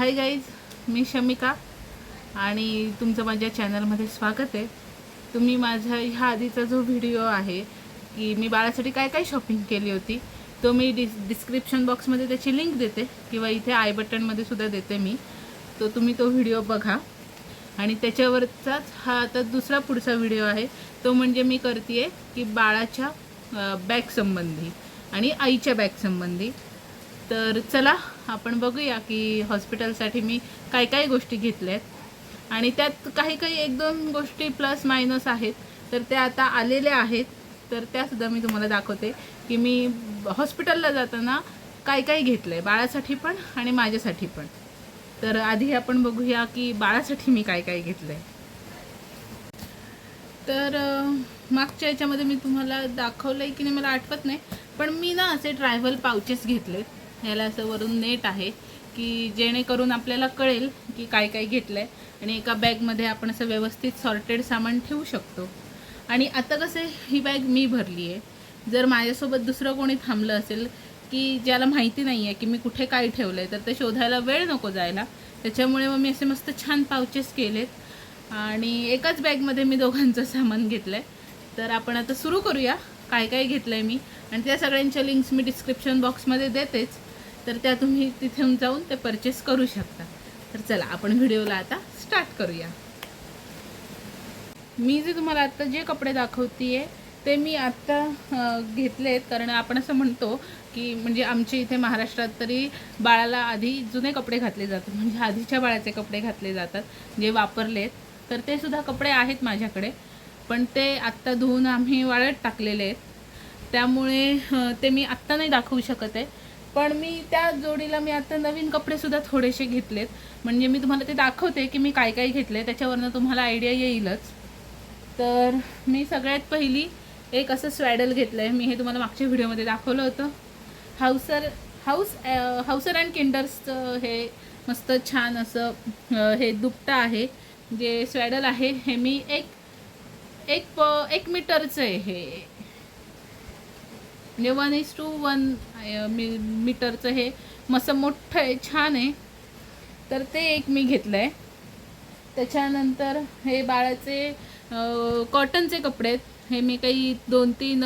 Hi guys, मी शमिका आणि तुमचं माझ्या चॅनलमध्ये स्वागत आहे। तुम्ही माझ्या ह्या आधीचा जो व्हिडिओ आहे की मी बाळासाठी काय काय शॉपिंग केली होती तो मी डिस्क्रिप्शन बॉक्समध्ये त्याची लिंक देते किंवा इथे आय बटनमध्ये सुद्धा देते मी, तो तुम्ही तो व्हिडिओ बघा। आणि त्याच्यावरचाच हा आता दुसरा पुढचा व्हिडिओ आहे, तो म्हणजे मी करते की बाळाच्या बॅग संबंधी आणि आईच्या बॅग संबंधी। तर चला आपण बघूया की हॉस्पिटलसाठी मी काय काय गोष्टी घेतल्यात आणि त्यात काही काही एक दोन गोष्टी प्लस मायनस आहेत, तर त्या आता आलेल्या आहेत, तर त्यासुद्धा मी तुम्हाला दाखवते की मी हॉस्पिटलला जाताना काय काय घेतलं आहे बाळासाठी पण आणि माझ्यासाठी पण। तर आधी आपण बघूया की बाळासाठी मी काय काय घेतलं आहे। तर मागच्या याच्यामध्ये मी तुम्हाला दाखवलं आहे की नाही मला आठवत नाही, पण मी ना असे ट्रॅव्हल पाउचेस घेतलेत। ह्याला असं वरून नेट आहे की जेणेकरून आपल्याला कळेल की काय काय घेतलं आहे आणि एका बॅगमध्ये आपण असं व्यवस्थित सॉर्टेड सामान ठेवू शकतो। आणि आता कसं ही बॅग मी भरली आहे, जर माझ्यासोबत दुसरं कोणी थांबलं असेल की ज्याला माहिती नाही आहे की मी कुठे काय ठेवलं आहे तर ते शोधायला वेळ नको जायला, त्याच्यामुळे मग मी असे मस्त छान पाउचेस केलेत आणि एकाच बॅगमध्ये मी दोघांचं सामान घेतलं आहे। तर आपण आता सुरू करूया काय काय घेतलं आहे मी, आणि त्या सगळ्यांच्या लिंक्स मी डिस्क्रिप्शन बॉक्समध्ये देतेच, तर त्या तुम्ही तिथून जाऊन ते परचेस करू शकता। तर चला आपण व्हिडिओला आता स्टार्ट करूया। मी जे तुम्हाला आत्ता जे कपडे दाखवते ते मी आत्ता घेतलेत, कारण आपण असं म्हणतो की म्हणजे आमच्या इथे महाराष्ट्रात तरी बाळाला आधी जुने कपडे घातले जातात, म्हणजे आधीच्या बाळाचे कपडे घातले जातात जे वापरलेत। तर ते सुद्धा कपडे आहेत माझ्याकडे, पण ते आत्ता धुवून आम्ही वाळत टाकलेले आहेत, त्यामुळे ते मी आत्ता नाही दाखवू शकत आहे। पण मी त्या जोडीला मी आता नवीन कपडेसुद्धा थोडेसे घेतलेत, म्हणजे मी तुम्हाला ते दाखवते की मी काय काय घेतले, त्याच्यावरनं तुम्हाला आयडिया येईलच। तर मी सगळ्यात पहिली एक असं स्वॅडल घेतलं आहे, मी हे तुम्हाला मागच्या व्हिडिओमध्ये दाखवलं होतं। हाऊसर अँड किंडर्सचं हे मस्त छान असं हे दुपटं आहे, जे स्वॅडल आहे हे मी एक मीटरचं आहे, हे म्हणजे 1:1 मीटरचं हे मस्त मोठं आहे, छान आहे। तर ते एक मी घेतलं आहे। त्याच्यानंतर हे बाळाचे कॉटनचे कपडे आहेत, हे मी काही 2-3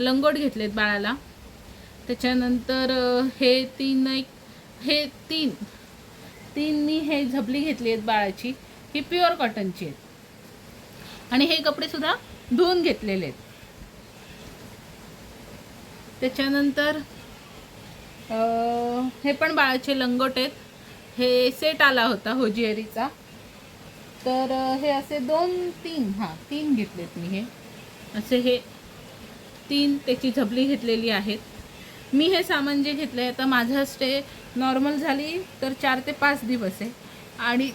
लंगोट घेतलेत बाळाला। त्याच्यानंतर हे तीन मी हे झबली घेतली आहेत बाळाची, ही प्युअर कॉटनची आहेत आणि हे कपडेसुद्धा धुवून घेतलेले आहेत। त्याच्यानंतर हे पण बाळाचे लंगोट आहेत, हे सेट आला होता होजिएरीचा, तर हे असे 3 घेतलेत मी। हे असे हे 3 त्याची झबली घेतलेली आहेत। मी हे सामान जे घेतलं आहे, आता माझा स्टे नॉर्मल झाली तर 4 ते 5 दिवस आहे आणि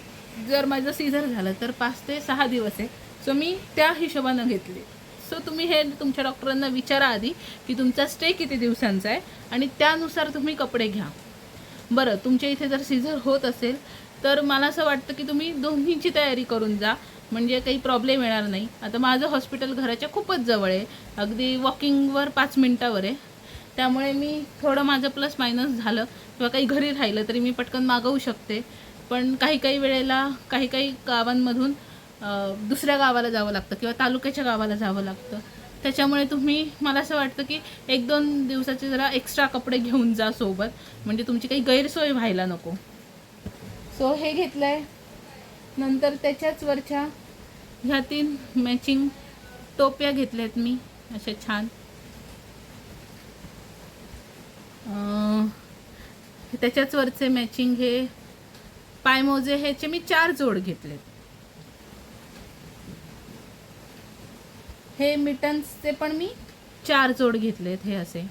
जर माझं सीझर झालं तर 5 ते 6 दिवस आहे, सो मी त्या हिशोबानं घेतले। सो तुम्ही हे तुमच्या डॉक्टरांना विचारा आधी की तुमचा स्टे किती दिवसांचा आहे आणि त्यानुसार तुम्ही कपडे घ्या। बरं, तुमच्या इथे जर सीझर होत असेल तर मला असं वाटतं की तुम्ही दोन्हीची तयारी करून जा, म्हणजे काही प्रॉब्लेम येणार नाही। आता माझं हॉस्पिटल घराच्या खूपच जवळ आहे, अगदी वॉकिंगवर 5 मिनटावर आहे, त्यामुळे मी थोडं माझं प्लस मायनस झालं किंवा काही घरी राहिलं तरी मी पटकन मागवू शकते। पण काही वेळेला काही गावांमधून दुसऱ्या गावाला जावं लागतं किंवा तालुक्याच्या गावाला जावं लागतं, त्याच्यामुळे तुम्ही मला असं वाटतं की 1-2 दिवसाचे जरा एक्स्ट्रा कपडे घेऊन जा सोबत, म्हणजे तुमची काही गैरसोय व्हायला नको। सो हे घेतलं आहे। नंतर त्याच्याच वरच्या ह्या 3 मॅचिंग टोप्या घेतल्यात मी अशा छान। त्याच्याच वरचे मॅचिंग हे पायमोजे, ह्याचे मी 4 जोड घेतलेत। हे मिटन्सचे पण मी 4 जोड घेतलेत, हे असे,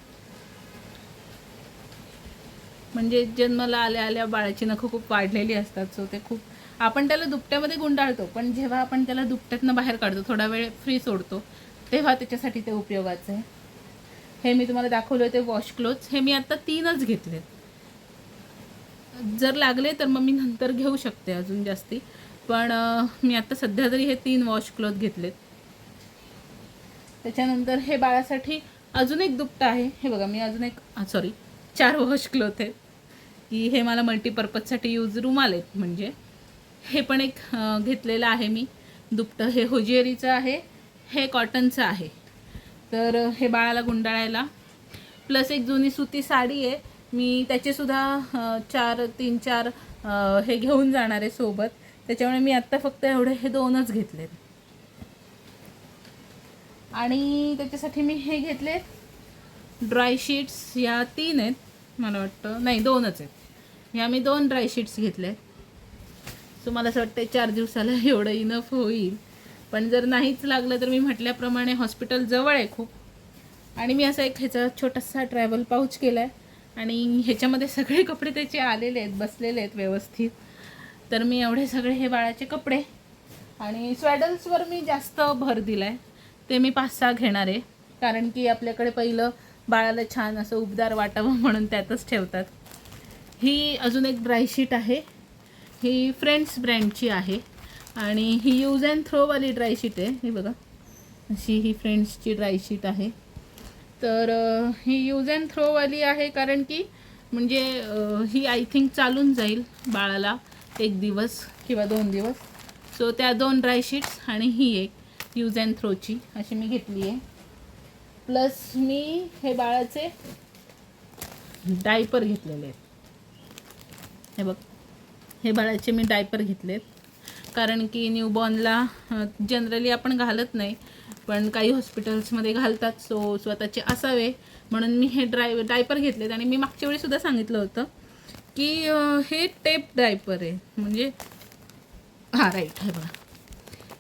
म्हणजे जन्माला आल्या बाळाची नखं खूप वाढलेली असतात, सो ते खूप आपण त्याला दुपट्यामध्ये गुंडाळतो, पण जेव्हा आपण त्याला दुपट्यातनं बाहेर काढतो, थोडा वेळ फ्री सोडतो, तेव्हा त्याच्यासाठी ते उपयोगाचं आहे। हे मी तुम्हाला दाखवलं होते वॉश क्लोथ्स, हे मी आता 3च घेतलेत, जर लागले तर मग मी नंतर घेऊ शकते अजून जास्ती, पण मी आता सध्या तरी हे 3 वॉश क्लोथ घेतलेत। त्याच्यानंतर हे बाळासाठी अजून एक दुपट्टा आहे, हे बघा, मी अजून एक 4 वॉश क्लोथ आहेत, की हे मला मल्टीपर्पजसाठी यूज रुमाल आहेत. म्हणजे हे पण एक घेतलेलं आहे मी दुपटं. हे होजिएरीचं आहे, हे कॉटनचं आहे. तर हे बाळाला गुंडाळायला. प्लस एक जुनी सुती साडी आहे, मी त्याचेसुद्धा 3-4 हे घेऊन जाणार आहे सोबत. त्याच्यामुळे मी आत्ता फक्त हे 2च घेतलेत. आणि त्याच्यासाठी मी हे घेतले ड्राय शीट्स. या 3 आहेत मला वाटतं, नाही 2च आहेत. या मी 2 ड्राय शीट्स घेतले. सो मला असं वाटतं 4 दिवसाला एवढं इनफ होईल. पण जर नाहीच लागलं तर मी म्हटल्याप्रमाणे हॉस्पिटल जवळ आहे खूप. आणि मी असा एक ह्याचा छोटासा ट्रॅव्हल पाऊच केला आहे आणि ह्याच्यामध्ये सगळे कपडे त्याचे आलेले आहेत, बसलेले आहेत व्यवस्थित. तर मी एवढे सगळे हे बाळाचे कपडे आणि स्वॅडल्सवर मी जास्त भर दिला आहे. ते मी 5-6 घेणार आहे, कारण की आपल्याकडे पहिलं बाळाला छान असं उबदार वाटावं म्हणून त्यातच ठेवतात. ही अजून एक ड्रायशीट आहे, ही फ्रेंड्स ब्रँडची आहे आणि ही यूज अँड थ्रोवाली ड्रायशीट आहे. ही बघा, अशी ही फ्रेंड्सची ड्रायशीट आहे. तर ही यूज अँड थ्रोवाली आहे, कारण की म्हणजे ही आय थिंक चालून जाईल बाळाला 1 दिवस किंवा 2 दिवस. सो त्या 2 ड्रायशीट्स आणि ही एक यूज अँड थ्रोची अशी मी घेतली आहे. प्लस मी हे बाळाचे डायपर घेतलेले आहेत. हे बघ, हे बाळाचे मी डायपर घेतलेत, कारण की न्यूबॉर्नला जनरली आपण घालत नाही, पण काही हॉस्पिटल्समध्ये घालतात. सो स्वतःचे असावे म्हणून मी हे डायपर घेतलेत. आणि मी मागच्या वेळीसुद्धा सांगितलं होतं की हे टेप डायपर आहे. म्हणजे हां राईट, हे बघा,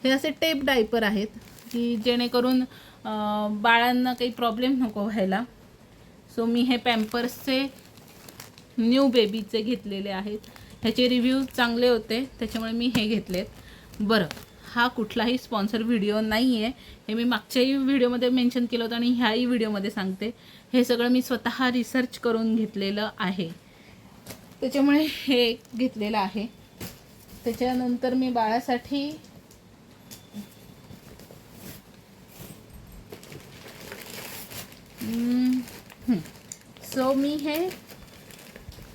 हे असे टेप डायपर आहेत की जेणेकरून बाळांना काही प्रॉब्लेम नको व्हायला. सो मी हे पॅम्पर्सचे न्यू बेबीचे घेतलेले आहेत. ह्याचे रिव्ह्यू चांगले होते, त्याच्यामुळे मी हे घेतलेत. बरं, हा कुठलाही स्पॉन्सर व्हिडिओ नाही आहे, हे मी मागच्याही व्हिडिओमध्ये मेन्शन केलं होतं आणि ह्याही व्हिडिओमध्ये सांगते. हे सगळं मी स्वतः रिसर्च करून घेतलेलं आहे, त्याच्यामुळे हे घेतलेलं आहे. त्याच्यानंतर मी बाळासाठी सो मी हे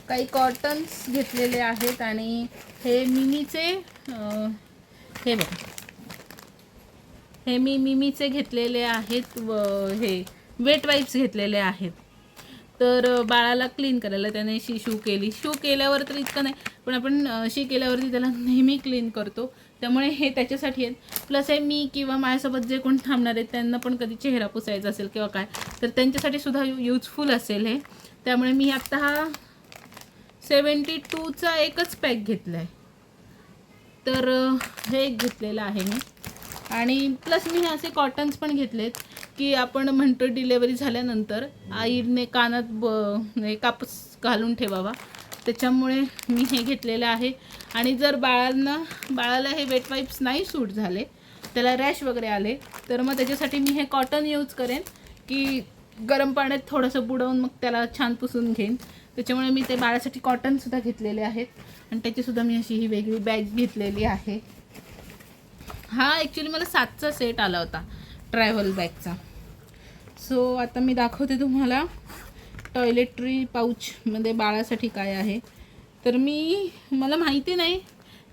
काही कॉटन्स घेतलेले आहेत आणि हे मिमीचे हे बघा, हे मी मिमीचे घेतलेले आहेत व हे वेट वाईप्स घेतलेले आहेत. तर बाळाला क्लीन करायला त्याने शू केल्यावर तर इतकं नाही, पण आपण शी केल्यावरती त्याला नेहमी क्लीन करतो, त्यामुळे हे त्याच्यासाठी आहेत. प्लस हे मी किंवा माझ्यासोबत जे कोण थांबणार आहेत त्यांना पण कधी चेहरा पुसायचा असेल किंवा काय, तर त्यांच्यासाठी सुद्धा यूजफुल असेल हे. त्यामुळे मी आत्ता हा 72चा एकच पॅक घेतला आहे. तर हे एक घेतलेलं आहे मी. आणि प्लस मी हे असे कॉटन्स पण घेतलेत की आपण म्हणतो डिलेवरी झाल्यानंतर आईने कानात कापूस घालून ठेवावा, त्याच्यामुळे मी हे घेतलेलं आहे. आणि जर बाळाला हे वेट वाईप्स नाही सूट झाले, त्याला रॅश वगैरे आले, तर मग त्याच्यासाठी मी हे कॉटन यूज करेन की गरम पाण्यात थोडंसं बुडवून मग त्याला छान पुसून घेईन. त्याच्यामुळे मी ते बाळासाठी कॉटनसुद्धा घेतलेले आहेत. आणि त्याचीसुद्धा मी अशी ही वेगळी बॅग घेतलेली आहे. हा ॲक्च्युली मला 7चा सेट आला होता ट्रॅव्हल बॅगचा. सो आता मी दाखवते तुम्हाला टॉयलेटरी पाऊचमध्ये बाळासाठी काय आहे. तर मला माहिती नाही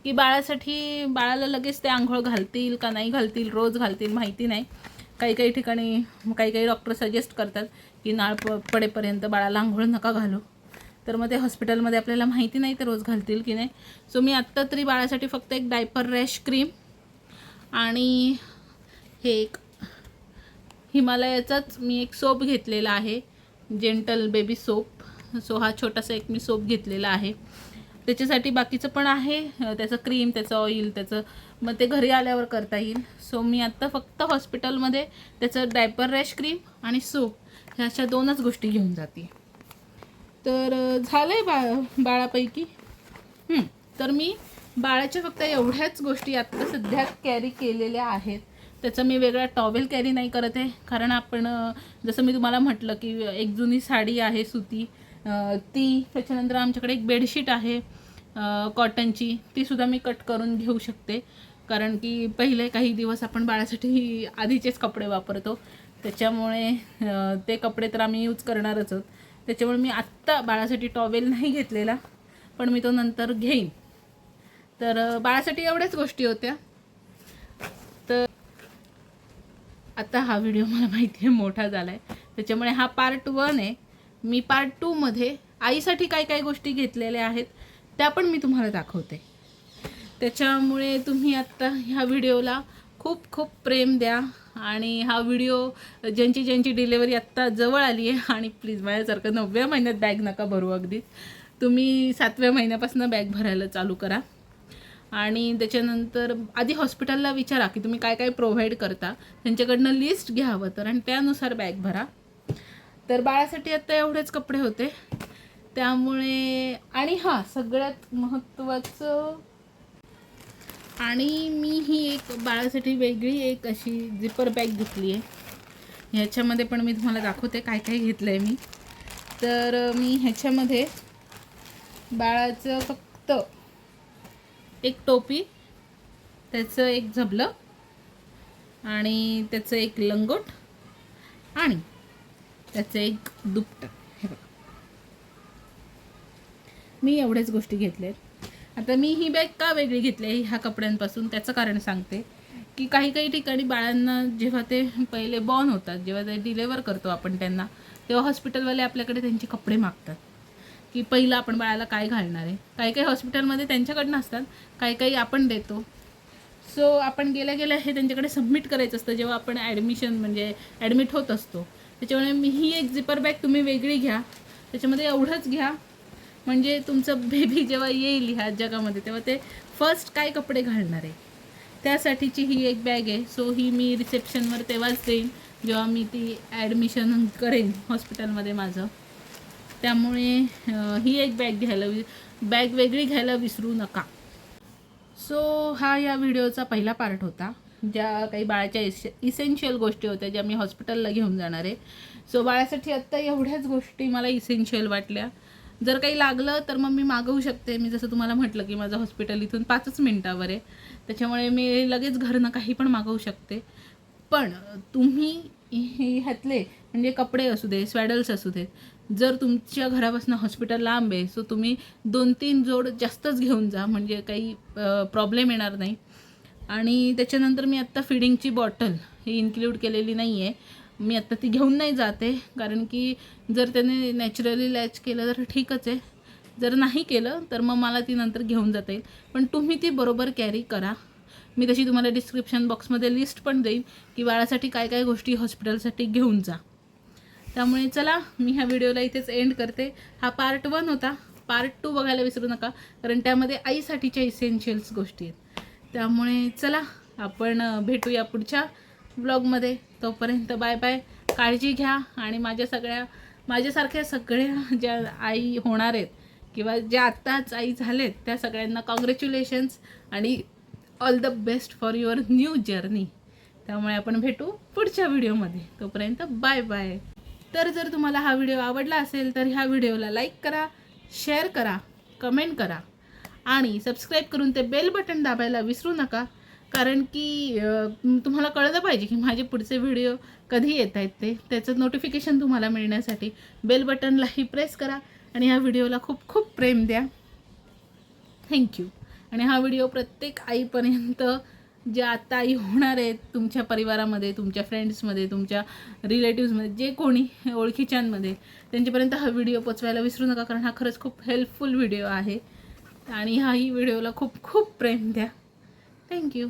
की बाळाला लगेच ते आंघोळ घालतील का नाही घालतील, रोज घालतील, माहिती नाही. काही ठिकाणी काही डॉक्टर सजेस्ट करतात की नाळ पडेपर्यंत बाळाला आंघोळ नका घालू. तर मग ते हॉस्पिटलमध्ये आपल्याला माहिती नाही ते रोज घालतील की नाही. सो मी आत्ता तरी बाळासाठी फक्त एक डायपर रॅश क्रीम आणि हे एक हिमालयाचाच मी एक सोप घेतलेला आहे, जेंटल बेबी सोप. सो हा छोटासा एक मी सोप घेतलेला आहे. त्याच्यासाठी बाकीचं पण आहे, त्याचं क्रीम, त्याचं ऑइल, त्याचं मग ते घरी आल्यावर करता येईल. सो मी आत्ता फक्त हॉस्पिटलमध्ये त्याचं डायपर रॅश क्रीम आणि सोप ह्या अशा 2च गोष्टी घेऊन जाते. तर झालं आहे बाळापैकी. तर मी बाळाच्या फक्त एवढ्याच गोष्टी आत्ता सध्या कॅरी केलेल्या आहेत. त्याचं मी वेगळा टॉवेल कॅरी नाही करत आहे, कारण आपण जसं मी तुम्हाला म्हटलं की एक जुनी साडी आहे सुती ती, त्याच्यानंतर आमच्याकडे एक बेडशीट आहे कॉटनची, तीसुद्धा मी कट करून घेऊ शकते, कारण की पहिले काही दिवस आपण बाळासाठी आधीचेच कपडे वापरतो, त्याच्यामुळे ते कपडे तर आम्ही यूज करणारच आहोत. त्याच्यामुळे मी आत्ता बाळासाठी टॉवेल नाही घेतलेला, पण मी तो नंतर घेईन. तर बाळासाठी एवढ्याच गोष्टी होत्या. तर आता हा व्हिडिओ मला माहिती आहे मोठा झाला आहे, त्याच्यामुळे हा पार्ट 1 आहे. मी पार्ट 2मध्ये आईसाठी काय काय गोष्टी घेतलेल्या आहेत त्या पण मी तुम्हाला दाखवते. त्याच्यामुळे तुम्ही आत्ता ह्या व्हिडिओला खूप खूप प्रेम द्या. आणि हा व्हिडिओ ज्यांची डिलेवरी आत्ता जवळ आली आहे, आणि प्लीज माझ्यासारखं 9व्या महिन्यात बॅग नका भरू, अगदी तुम्ही 7व्या महिन्यापासून बॅग भरायला चालू करा. आणि त्याच्यानंतर आधी हॉस्पिटलला विचारा की तुम्ही काय काय प्रोव्हाइड करता, त्यांच्याकडनं लिस्ट घ्या हवं तर, आणि त्यानुसार बॅग भरा. तर बाळासाठी आता एवढेच कपडे होते त्यामुळे. आणि हां, सगळ्यात महत्त्वाचं, आणि मी ही एक बाळासाठी वेगळी एक अशी झिपर बॅग घेतली आहे. ह्याच्यामध्ये पण मी तुम्हाला दाखवते काय काय घेतलं आहे मी. तर मी ह्याच्यामध्ये बाळाचं फक्त एक टोपी, त्याचं एक झबलं, आणि त्याचं एक लंगोट, आणि त्याचं एक दुपटं. हे बघा, मी एवढ्याच गोष्टी घेतल्या आहेत. आता मी ही बॅग का वेगळी घेतली आहे ह्या कपड्यांपासून, त्याचं कारण सांगते. की काही काही ठिकाणी बाळांना जेव्हा ते पहिले बॉर्न होतात, जेव्हा ते डिलेवर करतो आपण त्यांना, तेव्हा हॉस्पिटलवाले आपल्याकडे त्यांचे कपडे मागतात की पहिलं आपण बाळाला काय घालणार आहे. काही काही हॉस्पिटलमध्ये त्यांच्याकडनं असतात, काही काही आपण देतो. सो आपण गेल्या गेल्या हे त्यांच्याकडे सबमिट करायचं असतं जेव्हा आपण ॲडमिट होत असतो. त्याच्यामुळे मी ही एक झिपर बॅग तुम्ही वेगळी घ्या, त्याच्यामध्ये एवढंच घ्या म्हणजे तुमचं बेबी जेव्हा येईल ह्या जगामध्ये तेव्हा ते फर्स्ट काय कपडे घालणार आहे त्यासाठीची ही एक बॅग आहे. सो ही मी रिसेप्शनवर तेव्हाच देईन जेव्हा मी ती ॲडमिशन करेन हॉस्पिटलमध्ये माझं. त्यामुळे ही एक बॅग वेगळी घ्यायला विसरू नका. सो हा या व्हिडिओचा पहिला पार्ट होता, ज्या काही बाळाच्या इसेन्शियल गोष्टी होत्या ज्या मी हॉस्पिटलला घेऊन जाणार आहे. सो बाळासाठी आत्ता एवढ्याच गोष्टी मला इसेन्शियल वाटल्या. जर काही लागलं तर मग मी मागवू शकते. मी जसं तुम्हाला म्हटलं की माझं हॉस्पिटल इथून 5च मिनटावर आहे, त्याच्यामुळे मी लगेच घरनं काही पण मागवू शकते. पण तुम्ही ह्यातले म्हणजे कपडे असू दे, स्वॅडल्स असू देत, जर तुमच्या घरापासून हॉस्पिटल लांब आहे सो तुम्ही 2-3 जोड जास्तच घेऊन जा, म्हणजे काही प्रॉब्लेम येणार नाही. आणि त्याच्यानंतर मी आत्ता फिडिंगची बॉटल ही इन्क्लूड केलेली नाही आहे. मी आत्ता ती घेऊन नाही जाते, कारण की जर त्याने नॅचरली लॅच केलं तर ठीकच आहे, जर नाही केलं तर मग मला ती नंतर घेऊन जाता येईल. पण तुम्ही ती बरोबर कॅरी करा. मी तशी तुम्हाला डिस्क्रिप्शन बॉक्समध्ये लिस्ट पण देईन की बाळासाठी काय काय गोष्टी हॉस्पिटलसाठी घेऊन जा. त्यामुळे चला, मी ह्या व्हिडिओला इथेच एंड करते. हा पार्ट 1 होता. पार्ट 2 बघायला विसरू नका, कारण त्यामध्ये आईसाठीच्या इसेन्शियल्स गोष्टी आहेत. त्यामुळे चला, आपण भेटूया पुढच्या व्लॉगमध्ये. तोपर्यंत बाय बाय, काळजी घ्या. आणि माझ्यासारख्या सगळ्या ज्या आई होणार आहेत किंवा ज्या आत्ताच आई झालेत त्या सगळ्यांना कॉंग्रॅच्युलेशन्स आणि all the best for your new journey. त्यामुळे आपण भेटू पुढच्या व्हिडिओमध्ये. तोपर्यंत बाय बाय. तर जर तुम्हाला हा व्हिडिओ आवडला असेल तर ह्या व्हिडिओला लाईक करा, शेअर करा, कमेंट करा, आणि सबस्क्राईब करून ते बेल बटन दाबायला विसरू नका, कारण की तुम्हाला कळलं पाहिजे की माझे पुढचे व्हिडिओ कधी येत आहेत त्याचं नोटिफिकेशन तुम्हाला मिळण्यासाठी बेल बटनलाही प्रेस करा. आणि ह्या व्हिडिओला खूप खूप प्रेम द्या. थँक्यू. आणि हा व्हिडिओ प्रत्येक आईपर्यंत, ज्या आत्ता आई होणार आहेत तुमच्या परिवारामध्ये, तुमच्या फ्रेंड्समध्ये, तुमच्या रिलेटिव्समध्ये, जे कोणी ओळखीच्यांमध्ये, त्यांच्यापर्यंत हा व्हिडिओ पोचवायला विसरू नका, कारण हा खरंच खूप हेल्पफुल व्हिडिओ आहे. आणि हाही व्हिडिओला खूप खूप प्रेम द्या. थँक्यू.